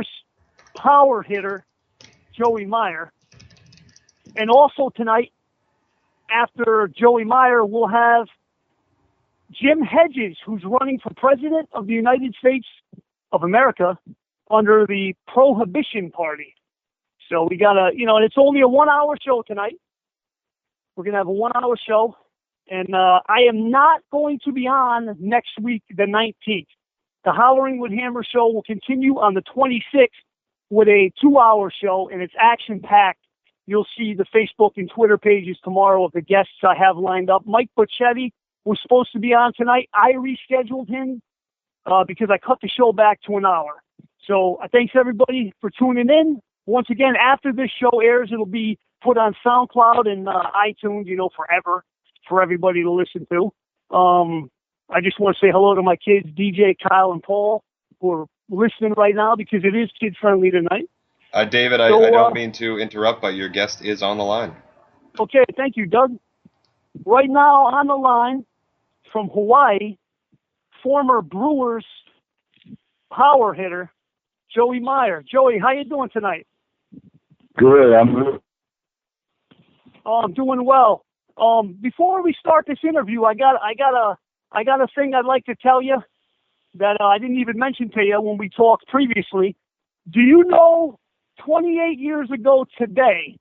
Brewers power hitter, Joey Meyer. And also tonight, after Joey Meyer, we'll have Jim Hedges, who's running for president of the United States of America under the Prohibition Party. So we got and it's only a 1 hour show tonight. We're going to have a 1 hour show. And I am not going to be on next week, the 19th. The Hollering with Hammer show will continue on the 26th with a 2 hour show, and it's action packed. You'll see the Facebook and Twitter pages tomorrow of the guests I have lined up. Mike Bocchetti was supposed to be on tonight. I rescheduled him because I cut the show back to an hour. So thanks everybody for tuning in. Once again, after this show airs, it'll be put on SoundCloud and iTunes, forever for everybody to listen to. I just want to say hello to my kids, DJ, Kyle, and Paul, who are listening right now because it is kid-friendly tonight. David, I don't mean to interrupt, but your guest is on the line. Okay, thank you, Doug. Right now on the line from Hawaii, former Brewers power hitter, Joey Meyer. Joey, how you doing tonight? Good, I'm good. I'm doing well. Before we start this interview, I got a thing I'd like to tell you that I didn't even mention to you when we talked previously. Do you know 28 years ago today,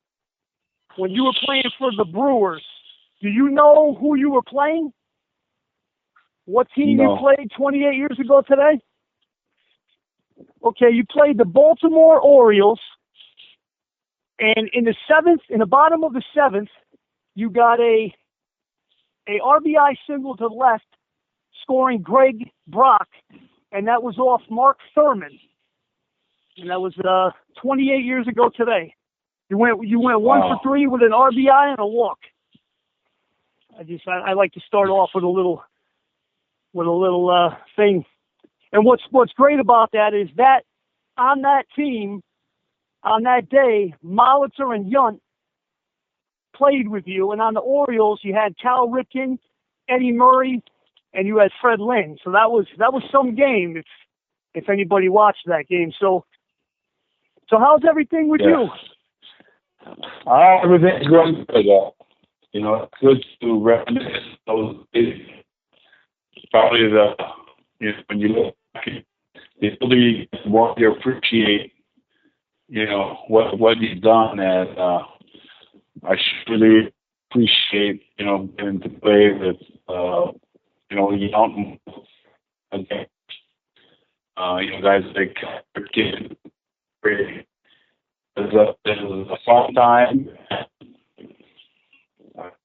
when you were playing for the Brewers, do you know who you were playing? What team you played 28 years ago today? Okay, you played the Baltimore Orioles, and in the bottom of the seventh, you got a RBI single to the left, scoring Greg Brock, and that was off Mark Thurman. And that was 28 years ago today. You went 1 for 3 with an RBI and a walk. I like to start off with a little thing. And what's great about that is that on that team, on that day, Molitor and Yunt played with you, and on the Orioles you had Cal Ripken, Eddie Murray, and you had Fred Lynn. So that was some game if anybody watched that game. So how's everything with you? Everything's going good. It's good to reminisce those days. Probably when you look back, the older want to appreciate, what you've done, and I really appreciate, getting to play with, young guys like Kid. It was a fun time.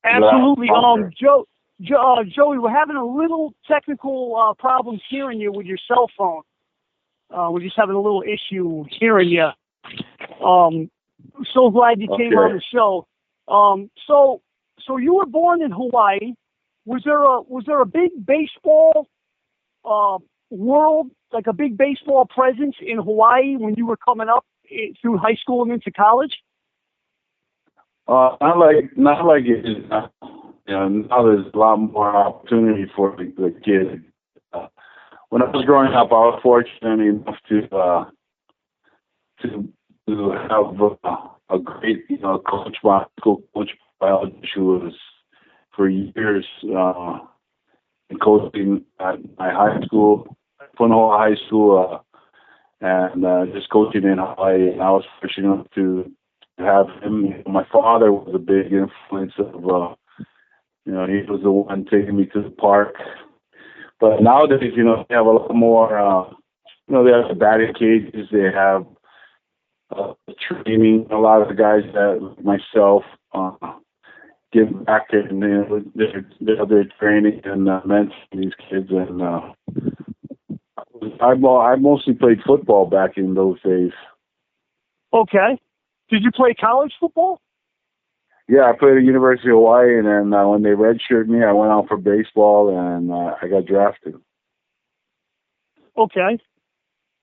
Absolutely. Joey, we're having a little technical problems hearing you with your cell phone. We're just having a little issue hearing you. So glad you came on the show. So you were born in Hawaii. Was there a big baseball world, like a big baseball presence in Hawaii when you were coming up through high school and into college? Not like it is now. Now there's a lot more opportunity for the kids. When I was growing up, I was fortunate enough to have a great, coach, my school coach, biology, who was for years coaching at my high school, Punahou High School, and just coaching in Hawaii. And I was fortunate enough to have him. My father was a big influence of, he was the one taking me to the park. But nowadays, they have a lot more, they have the batting cages, they have training. A lot of the guys that, like myself, give back and they're training and mentoring these kids. And I mostly played football back in those days. Okay. Did you play college football? Yeah, I played at the University of Hawaii, and then when they redshirted me, I went out for baseball, and I got drafted. Okay.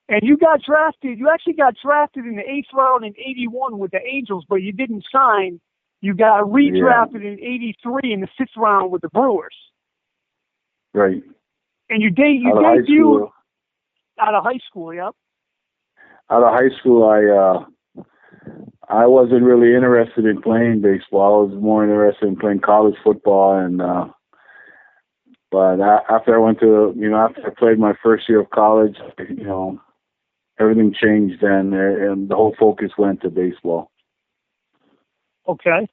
And you actually got drafted in the 8th round in 81 with the Angels, but you didn't sign. You got redrafted in 83 in the 5th round with the Brewers. Right. And you debuted out of high school, yep. out of high school, I wasn't really interested in playing baseball. I was more interested in playing college football, and but after I played my first year of college, everything changed then, and the whole focus went to baseball. Okay.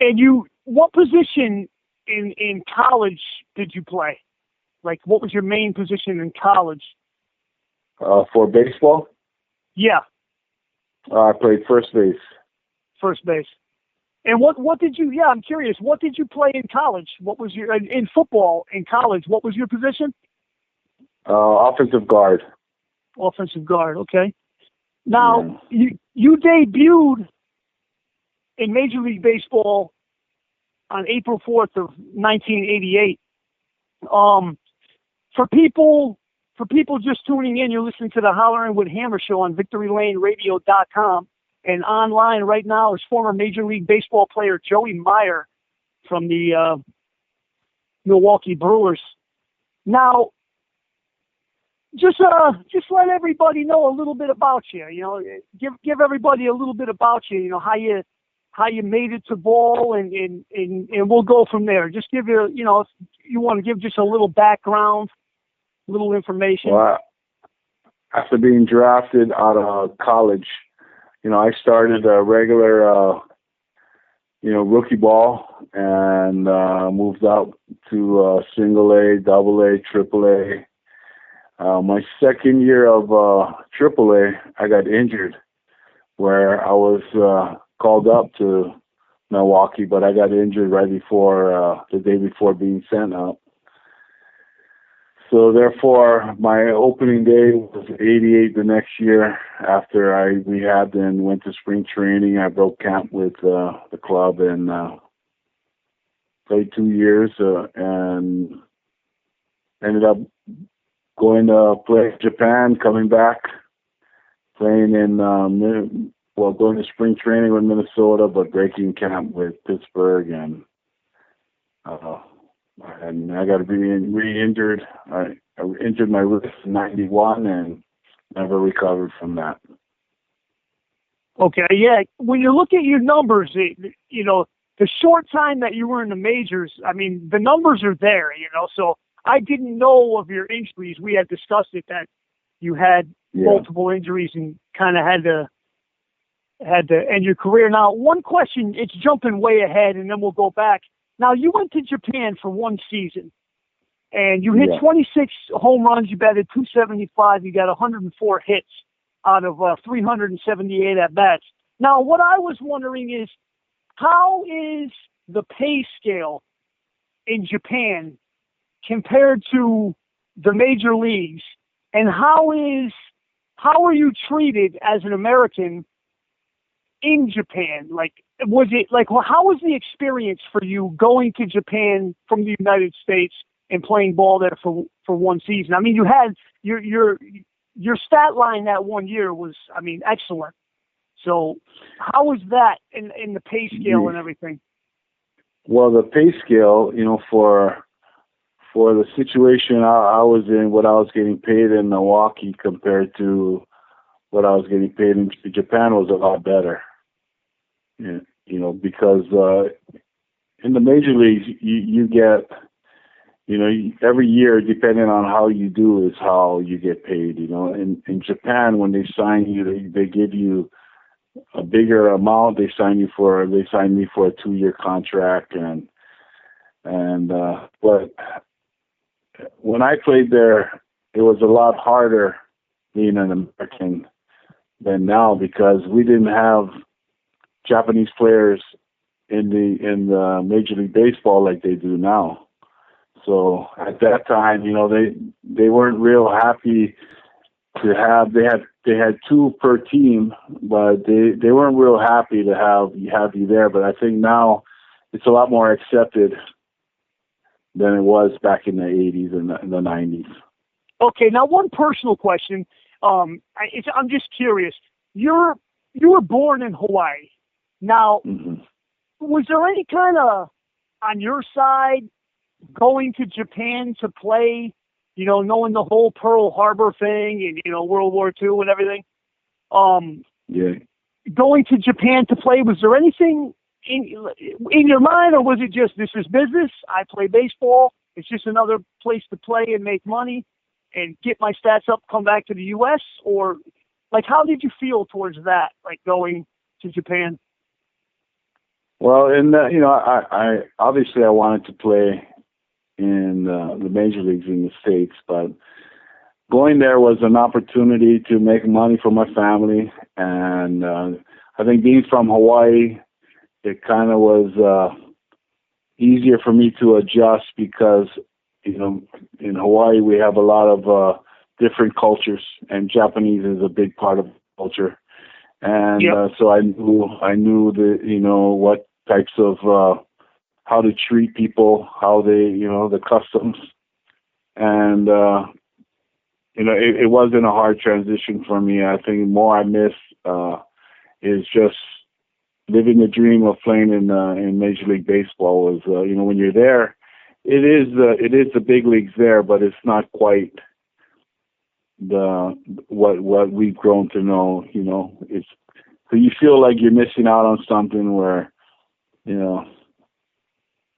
And what position in college did you play? Like, what was your main position in college? For baseball? Yeah. I played first base. First base. And what did you? Yeah, I'm curious. What did you play in college? What was in football in college? What was your position? Offensive guard. Offensive guard. Okay. Now you debuted in Major League Baseball on April 4th of 1988. For people just tuning in, you're listening to the Hollering with Hammer Show on VictoryLaneRadio.com. And online right now is former Major League Baseball player Joey Meyer from the Milwaukee Brewers. Now, just let everybody know a little bit about you. Give everybody a little bit about you. How you made it to ball, and we'll go from there. Just give if you want to give just a little background, little information. Well, after being drafted out of college, I started a regular, rookie ball, and moved out to single A, double A, triple A. My second year of triple A, I got injured, where I was called up to Milwaukee, but I got injured right before the day before being sent out. So therefore, my opening day was 88 the next year. After I rehabbed and went to spring training, I broke camp with the club and played 2 years and ended up going to play in Japan, coming back, playing in going to spring training with Minnesota, but breaking camp with Pittsburgh, and I got re-injured. I injured my wrist in '91 and never recovered from that. Okay, yeah. When you look at your numbers, the short time that you were in the majors, I mean, the numbers are there, So I didn't know of your injuries. We had discussed it, that you had multiple injuries and kind of had to end your career. Now, one question, it's jumping way ahead, and then we'll go back. Now, you went to Japan for one season, and you hit 26 home runs. You batted .275. You got 104 hits out of 378 at-bats. Now, what I was wondering is, how is the pay scale in Japan compared to the major leagues, and how are you treated as an American in Japan? How was the experience for you going to Japan from the United States and playing ball there for one season? I mean, you had your stat line that 1 year was, excellent. So how was that in the pay scale and everything? Well, the pay scale, for the situation I was in, what I was getting paid in Milwaukee compared to what I was getting paid in Japan was a lot better. Because in the major leagues, you get, every year, depending on how you do is how you get paid. In Japan, when they sign you, they give you a bigger amount. They signed me for a 2-year contract, but when I played there, it was a lot harder being an American than now, because we didn't have Japanese players in the Major League Baseball like they do now. So at that time, they weren't real happy to have. They had 2 per team, but they weren't real happy to have you there. But I think now it's a lot more accepted than it was back in the 80s and the 90s. Okay, now one personal question. I'm just curious. You were born in Hawaii. Now, was there any kind of, on your side, going to Japan to play, knowing the whole Pearl Harbor thing and, World War II and everything? Yeah. Going to Japan to play, was there anything in your mind, or was it just, this is business, I play baseball, it's just another place to play and make money and get my stats up, come back to the U.S., or, like, how did you feel towards that, like, going to Japan? Well, I obviously I wanted to play in the major leagues in the States, but going there was an opportunity to make money for my family, and I think being from Hawaii, it kind of was easier for me to adjust because, in Hawaii we have a lot of different cultures, and Japanese is a big part of the culture. And so I knew what types of how to treat people, how they, the customs, and it wasn't a hard transition for me. I think more I miss is just living the dream of playing in Major League Baseball. Was when you're there, it is the big leagues there, but it's not quite what we've grown to know. It's so you feel like you're missing out on something where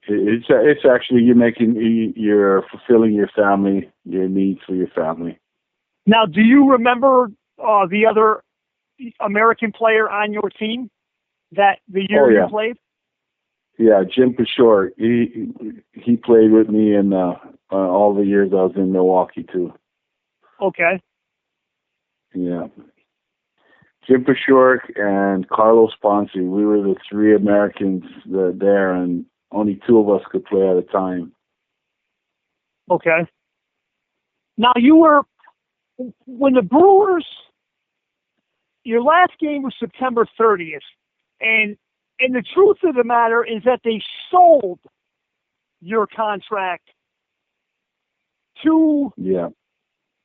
it's actually you're fulfilling your needs for your family. Now, do you remember the other American player on your team that the year you played? Yeah, Jim Pashore. He played with me in all the years I was in Milwaukee too. Okay. Yeah. Jim Pashore and Carlos Ponce. We were the three Americans there, and only two of us could play at a time. Okay. Now, when the Brewers, your last game was September 30th, and the truth of the matter is that they sold your contract to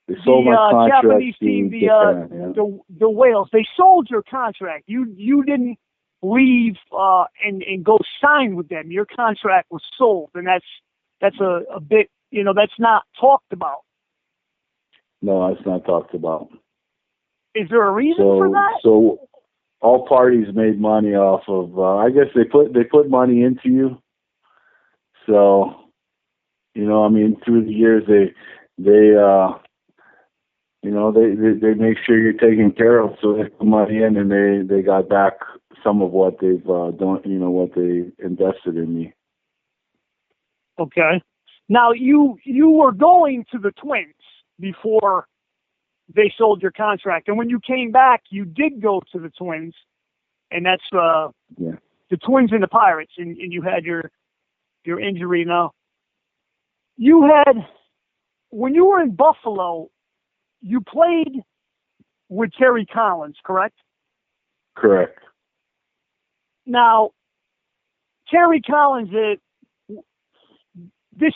they sold my contract Japanese team, Japan, the Whales. They sold your contract. You didn't leave and go sign with them. Your contract was sold, and that's a bit, that's not talked about. No, it's not talked about. Is there a reason for that? So all parties made money off of. I guess they put money into you. So, through the years they make sure you're taken care of. So they put money in, and they got back some of what they've done. What they invested in me. Okay. Now you were going to the Twins before they sold your contract, and when you came back, you did go to the Twins, and that's the Twins and the Pirates, and you had your injury. Now, when you were in Buffalo, you played with Terry Collins, correct? Correct. Now, Terry Collins, this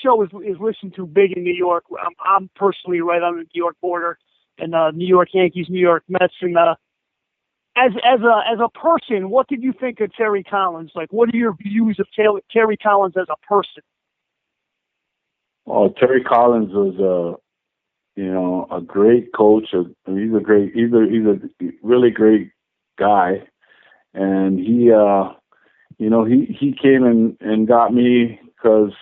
show is listened to big in New York. I'm personally right on the New York border, and New York Yankees, New York Mets, and as a person, what did you think of Terry Collins? Like, what are your views of Terry Collins as a person? Oh, Terry Collins was a great coach. He's a really great guy, and he came and got me because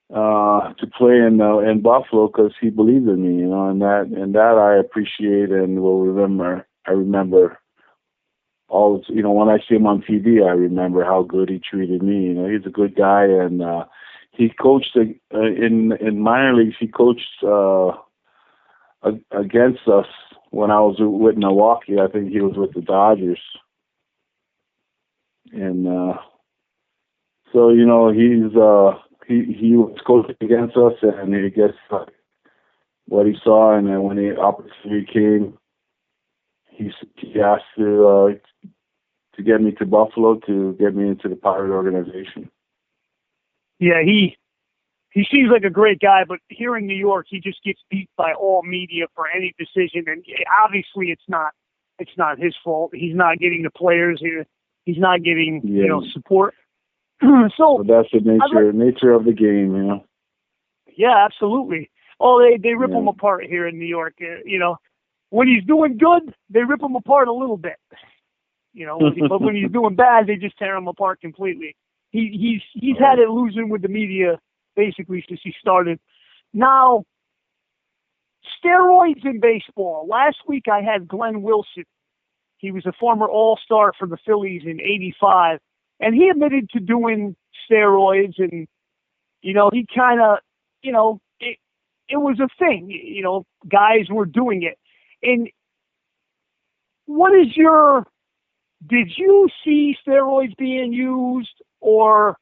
to play in Buffalo because he believed in me, and that I appreciate and will remember. I remember all, when I see him on TV, I remember how good he treated me. He's a good guy, and he coached in minor leagues. He coached against us when I was with Milwaukee. I think he was with the Dodgers, and so he was coaching against us, and I guess what he saw, and then when the opportunity came, he asked to get me to Buffalo, to get me into the Pirate organization. Yeah, he seems like a great guy, but here in New York, he just gets beat by all media for any decision, and obviously it's not his fault. He's not getting the players here. He's not getting support. So that's the nature of the game, Yeah, absolutely. Oh, they rip them apart here in New York, when he's doing good, they rip him apart a little bit. But when he's doing bad, they just tear him apart completely. He's had it losing with the media basically since he started. Now, steroids in baseball. Last week I had Glenn Wilson. He was a former All-Star for the Phillies in '85, and he admitted to doing steroids, and he kind of, it was a thing. Guys were doing it. And did you see steroids being used, or,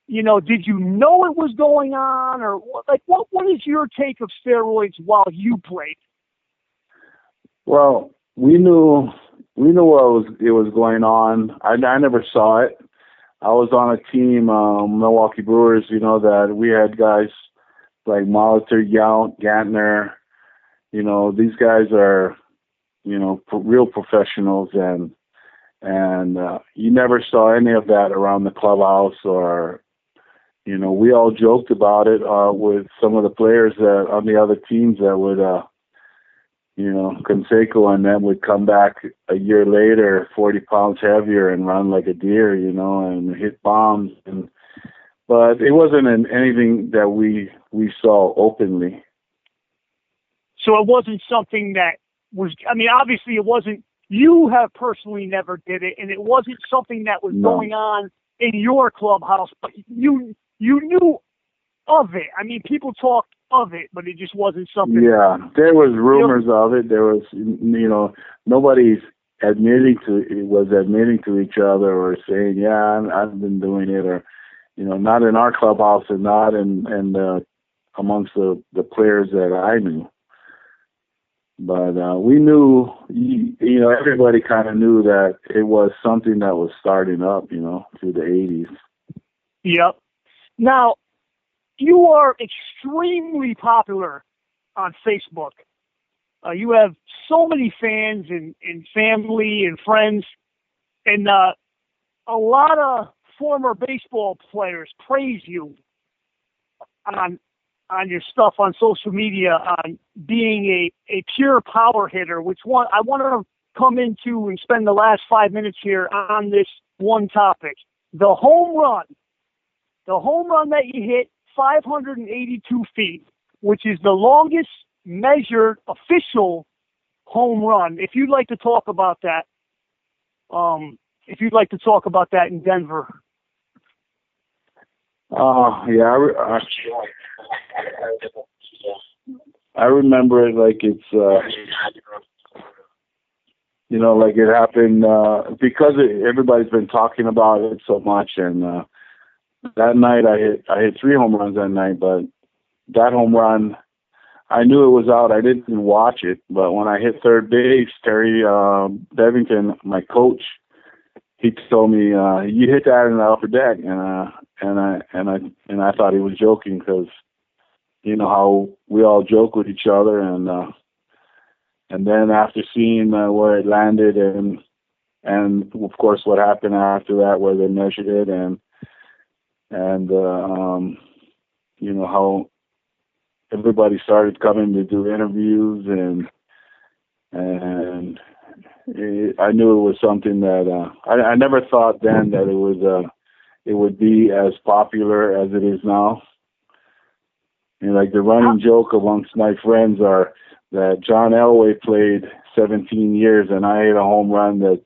did you know it was going on, or what is your take of steroids while you played? Well, we knew it was going on. I never saw it. I was on a team, Milwaukee Brewers, that we had guys like Molitor, Gantner. These guys are, real professionals, and you never saw any of that around the clubhouse, or, we all joked about it with some of the players that on the other teams that would, Canseco and them would come back a year later, 40 pounds heavier and run like a deer, and hit bombs. But it wasn't anything that we saw openly. So it wasn't something that was, obviously it wasn't, you have personally never did it, and it wasn't something that was going on in your clubhouse, but you knew of it. People talked of it, but it just wasn't something. Yeah, there was rumors of it. There was, nobody's admitting to each other or saying, yeah, I've been doing it, or, not in our clubhouse and not in amongst the players that I knew. But we knew, everybody kind of knew that it was something that was starting up, through the 80s. Yep. Now, you are extremely popular on Facebook. You have so many fans and family and friends, and a lot of former baseball players praise you on your stuff on social media on being a pure power hitter, which I want to come into and spend the last 5 minutes here on this one topic. The home run that you hit 582 feet, which is the longest measured official home run. If you'd like to talk about that, in Denver. Yeah, I remember it like it's, like it happened, because everybody's been talking about it so much, and that night I hit 3 home runs that night, but that home run, I knew it was out. I didn't watch it, but when I hit third base, Terry Bevington, my coach, he told me, you hit that in the upper deck, and I thought he was joking, because how we all joke with each other, and then after seeing where it landed, and of course what happened after that, where they measured it, and how everybody started coming to do interviews, and I knew it was something that I never thought then that it would be as popular as it is now. And like the running joke amongst my friends are that John Elway played 17 years, and I hit a home run that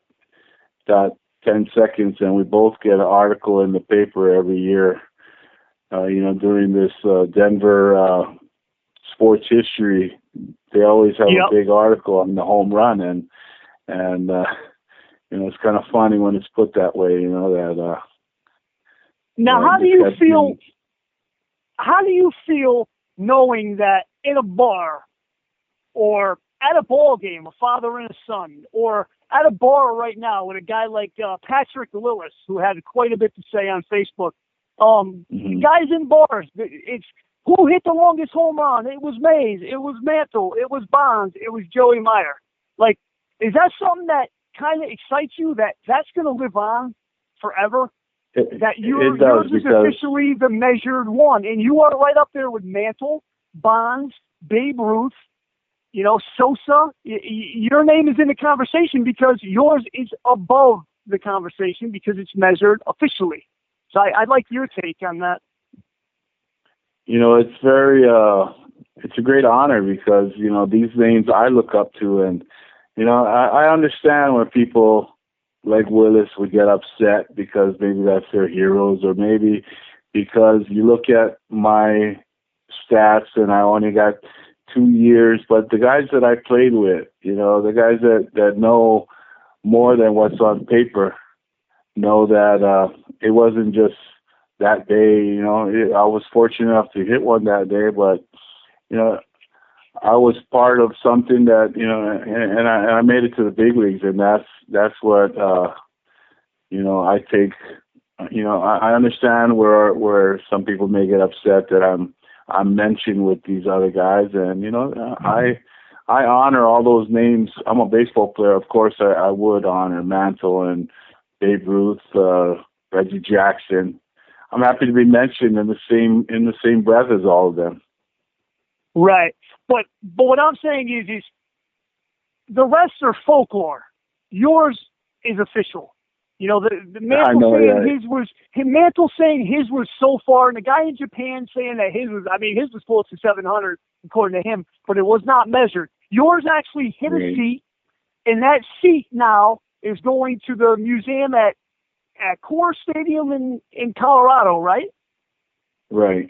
got 10 seconds, and we both get an article in the paper every year. During this Denver sports history, they always have a big article on the home run, and it's kind of funny when it's put that way. That. Now, how do you feel? How do you feel knowing that in a bar, or at a ball game, a father and a son, or at a bar right now with a guy like Patrick Lillis, who had quite a bit to say on Facebook? Guys in bars, it's who hit the longest home run? It was Mays, it was Mantle, it was Bonds, it was Joey Meyer. Like, is that something that kind of excites you, that that's going to live on forever? That yours is officially the measured one, and you are right up there with Mantle, Bonds, Babe Ruth, Sosa, your name is in the conversation because yours is above the conversation because it's measured officially. So I'd like your take on that. It's very, it's a great honor because, these names I look up to, and, I understand when people like Willis would get upset because maybe that's their heroes, or maybe because you look at my stats and I only got 2 years, but the guys that I played with, the guys that know more than what's on paper, know that it wasn't just that day. I was fortunate enough to hit one that day, but I was part of something that and I made it to the big leagues, and that's what I take. I understand where some people may get upset that I'm mentioned with these other guys, and I honor all those names. I'm a baseball player, of course. I would honor Mantle and Babe Ruth, Reggie Jackson. I'm happy to be mentioned in the same breath as all of them. Right, but what I'm saying is the rest are folklore. Yours is official. The Mantle saying his was so far, and the guy in Japan saying that his was close to 700 according to him, but it was not measured. Yours actually hit a seat, and that seat now is going to the museum at Coors Stadium in Colorado, right? Right.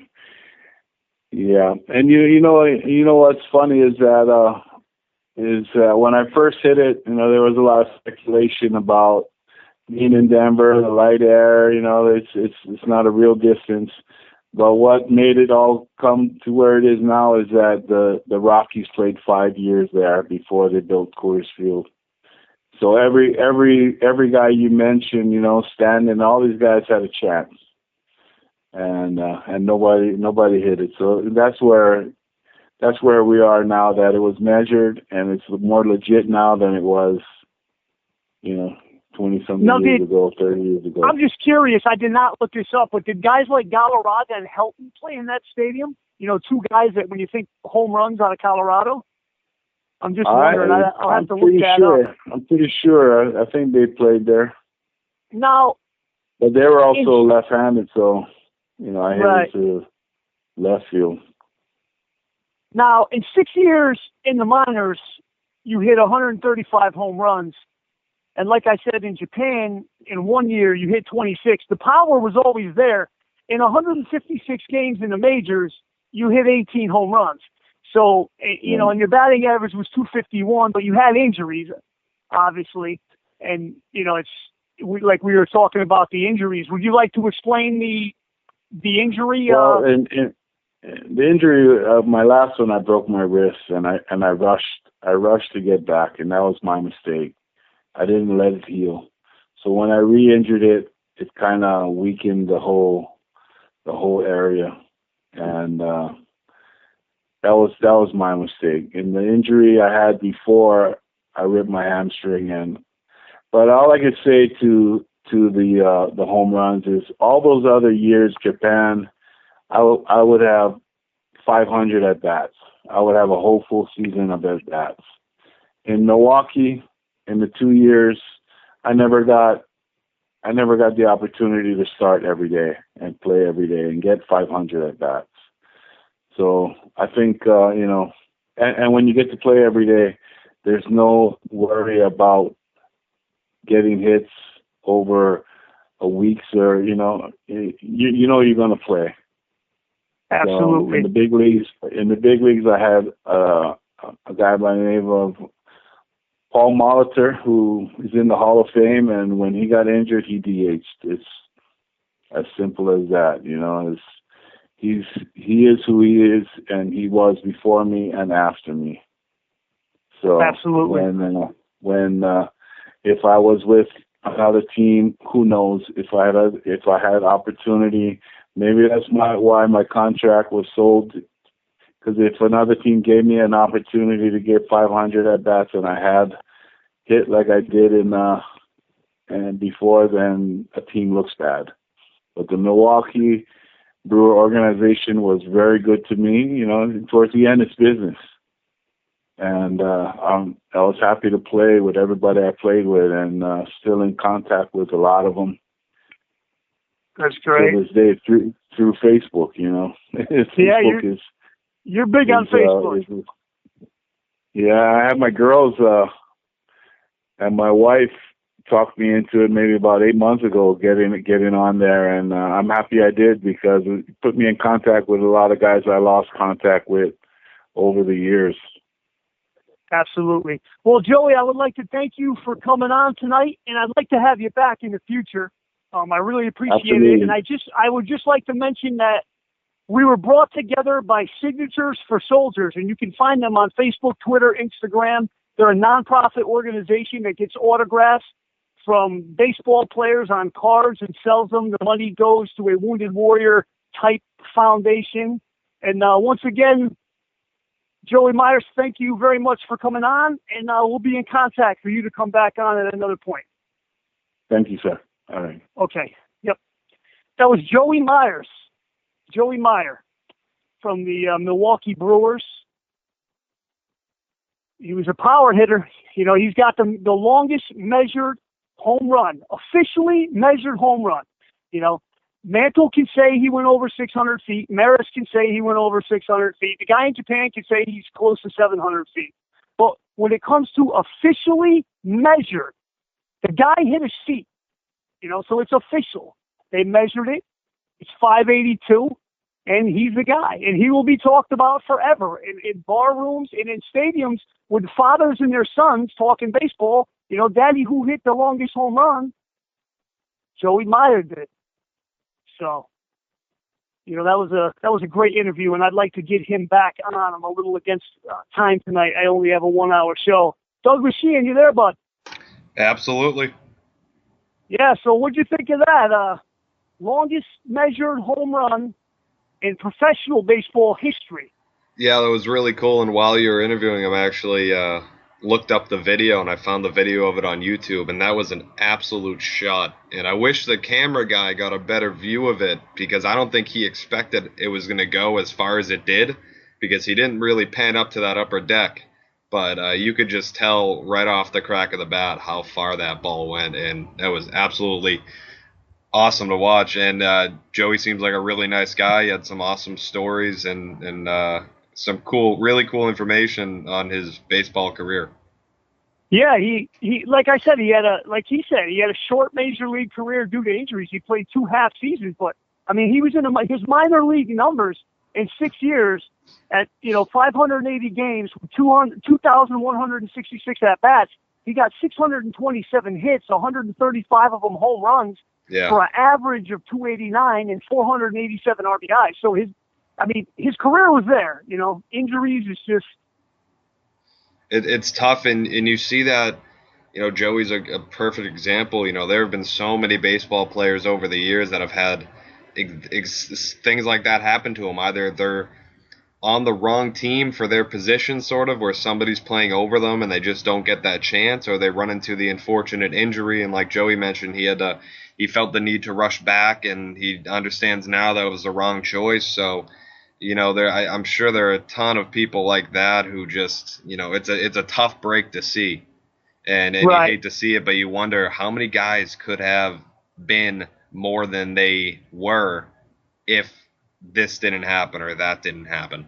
Yeah, and you know what's funny is that when I first hit it, there was a lot of speculation about being in Denver, the light air. It's not a real distance, but what made it all come to where it is now is that the Rockies played 5 years there before they built Coors Field. So every guy you mentioned, Stanton, all these guys had a chance. And nobody hit it. So that's where we are now, that it was measured, and it's more legit now than it was, 20-something years ago, 30 years ago. I'm just curious. I did not look this up, but did guys like Galarraga and Helton play in that stadium? Two guys that when you think home runs out of Colorado? I'm just wondering. I'll have to look that up. I'm pretty sure. I think they played there. Now, but they were also left-handed, so... I hit it to left field. Now, in 6 years in the minors, you hit 135 home runs. And like I said, in Japan, in 1 year, you hit 26. The power was always there. In 156 games in the majors, you hit 18 home runs. So, and your batting average was 251, but you had injuries, obviously. And, like we were talking about the injuries. Would you like to explain the injury? Well, and the injury of my last one, I broke my wrist, and I rushed to get back, and that was my mistake. I didn't let it heal. So when I re-injured it, it kind of weakened the whole area, and that was my mistake. And the injury I had before, I ripped my hamstring, but all I could say to the home runs is all those other years, Japan, I would have 500 at bats. I would have a whole full season of at bats. In Milwaukee, in the 2 years, I never got the opportunity to start every day and play every day and get 500 at bats. So I think and when you get to play every day, there's no worry about getting hits over a week, or you know you're going to play. Absolutely. So in the big leagues, I had a guy by the name of Paul Molitor, who is in the Hall of Fame, and when he got injured, he DH'd. It's as simple as that. He is who he is, and he was before me and after me. So absolutely. When if I was with another team, who knows? If I had opportunity, maybe that's why my contract was sold. Because if another team gave me an opportunity to get 500 at bats and I had hit like I did and before, then a team looks bad. But the Milwaukee Brewer organization was very good to me. Towards the end, it's business. And I was happy to play with everybody I played with, and still in contact with a lot of them. That's great. To this day, through Facebook, you know. Facebook you're big on Facebook. Yeah, I have my girls and my wife talked me into it maybe about 8 months ago, getting on there, and I'm happy I did, because it put me in contact with a lot of guys I lost contact with over the years. Absolutely. Well, Joey, I would like to thank you for coming on tonight, and I'd like to have you back in the future. I really appreciate it, and I would just like to mention that we were brought together by Signatures for Soldiers, and you can find them on Facebook, Twitter, Instagram. They're a nonprofit organization that gets autographs from baseball players on cards and sells them. The money goes to a Wounded Warrior type foundation. And once again, Joey Myers, thank you very much for coming on, and we'll be in contact for you to come back on at another point. Thank you, sir. All right. Okay. Yep. That was Joey Myers. Joey Meyer from the Milwaukee Brewers. He was a power hitter. You know, he's got the longest measured home run, officially measured home run. You know, Mantle can say he went over 600 feet. Maris can say he went over 600 feet. The guy in Japan can say he's close to 700 feet. But when it comes to officially measured, the guy hit his feet. You know, so it's official. They measured it. It's 582, and he's the guy. And he will be talked about forever in bar rooms and in stadiums with fathers and their sons talking baseball. You know, Daddy, who hit the longest home run? Joey Meyer did. So, you know, that was a great interview, and I'd like to get him back on. I'm a little against time tonight. I only have a 1-hour show. Doug Sheehan, you there, bud? Absolutely. Yeah, so what'd you think of that? Longest measured home run in professional baseball history. Yeah, that was really cool. And while you were interviewing him, I actually looked up the video, and I found the video of it on YouTube, and that was an absolute shot. And I wish the camera guy got a better view of it, because I don't think he expected it was going to go as far as it did, because he didn't really pan up to that upper deck. But you could just tell right off the crack of the bat how far that ball went, and that was absolutely awesome to watch. And Joey seems like a really nice guy. He had some awesome stories and some really cool information on his baseball career. Yeah, he like I said, he had a short major league career due to injuries. He played 2 half seasons, but I mean, he was in his minor league numbers in 6 years at 580 games, 2,166 at bats. He got 627 hits, 135 of them home runs. Yeah. For an average of 289 and 487 RBI. So his career was there. You know, injuries is just. It's tough, and you see that. You know, Joey's a perfect example. You know, there have been so many baseball players over the years that have had things like that happen to them. Either they're on the wrong team for their position, sort of, where somebody's playing over them and they just don't get that chance, or they run into the unfortunate injury. And like Joey mentioned, he felt the need to rush back, and he understands now that it was the wrong choice. So, you know, I'm sure there are a ton of people like that who just, you know, it's a tough break to see, and Right. You hate to see it, but you wonder how many guys could have been more than they were if this didn't happen or that didn't happen.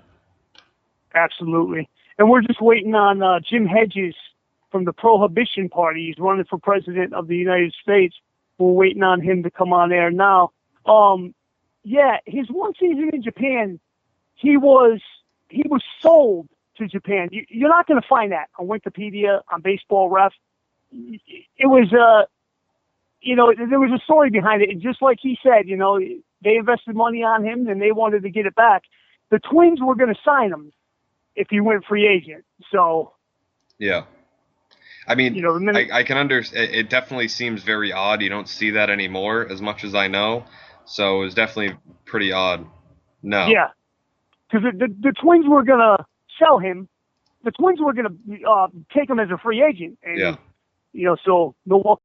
Absolutely. And we're just waiting on Jim Hedges from the Prohibition Party. He's running for president of the United States. We're waiting on him to come on air now. Yeah, his one season in Japan, he was sold to Japan. You're not going to find that on Wikipedia, on Baseball Ref. It was, there was a story behind it. And just like he said, you know, they invested money on him and they wanted to get it back. The Twins were going to sign him if he went free agent. So, yeah. I mean, you know, I can understand. It definitely seems very odd. You don't see that anymore, as much as I know. So it was definitely pretty odd. No. Yeah, because the Twins were going to sell him. The Twins were going to take him as a free agent. And, yeah. You know, so Milwaukee